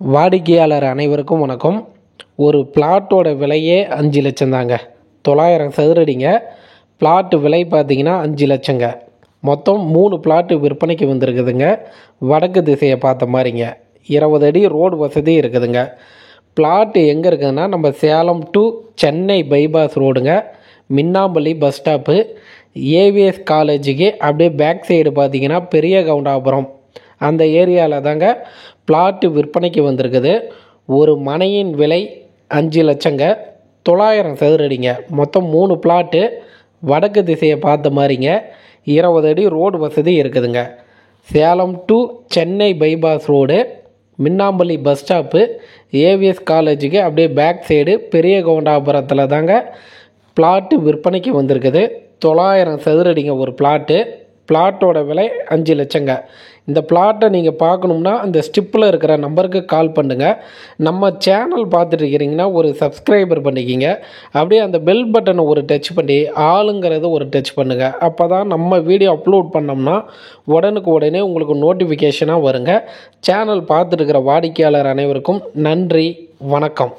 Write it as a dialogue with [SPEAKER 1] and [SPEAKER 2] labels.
[SPEAKER 1] வாடிக்கையாளர் அனைவருக்கும் வணக்கம். ஒரு பிளாட்டோட விலையே 5 லட்சம் தாங்க. 900 சதுரடிங்க. பிளாட்டு விலை பார்த்தீங்கன்னா 5 லட்சங்க. மொத்தம் 3 பிளாட்டு விற்பனைக்கு வந்திருக்குதுங்க. வடக்கு திசையை பார்த்த மாதிரிங்க. 20 அடி ரோடு வசதி இருக்குதுங்க. பிளாட்டு எங்கே இருக்குதுன்னா நம்ம சேலம் டு சென்னை பைபாஸ் ரோடுங்க. மின்னாம்பள்ளி பஸ் ஸ்டாப்பு, ஏவிஎஸ் காலேஜுக்கு அப்படியே பேக் சைடு பார்த்தீங்கன்னா பெரிய கவுண்டாபுரம் அந்த ஏரியாவில் தாங்க பிளாட்டு விற்பனைக்கு வந்திருக்குது. ஒரு மனையின் விலை 5 லட்சங்க. 900 சதுரடிங்க. மொத்தம் 3 பிளாட்டு வடக்கு திசையை பார்த்த மாதிரிங்க. 20 அடி ரோடு வசதி இருக்குதுங்க. Salem to Chennai bypass road, Minnampalli bus stop, AVS காலேஜுக்கு அப்படியே பேக் சைடு பெரிய கவுண்டாபுரத்தில் தாங்க பிளாட்டு விற்பனைக்கு வந்திருக்குது. 900 சதுரடிங்க ஒரு பிளாட்டு. பிளாட்டோட விலை 5 லட்சங்க. இந்த பிளாட்டை நீங்கள் பார்க்கணும்னா அந்த ஸ்டிப்பில் இருக்கிற நம்பருக்கு கால் பண்ணுங்கள். நம்ம சேனல் பார்த்துட்டு இருக்கிறீங்கன்னா ஒரு சப்ஸ்கிரைபர் பண்ணிக்கிங்க. அப்படியே அந்த பெல் பட்டனை ஒரு டச் பண்ணி ஆளுங்கிறத ஒரு டச் பண்ணுங்கள். அப்போ தான் நம்ம வீடியோ அப்லோட் பண்ணோம்னா உடனுக்கு உடனே உங்களுக்கு நோட்டிஃபிகேஷனாக வருங்க. சேனல் பார்த்துட்டு இருக்கிற வாடிக்கையாளர் அனைவருக்கும் நன்றி, வணக்கம்.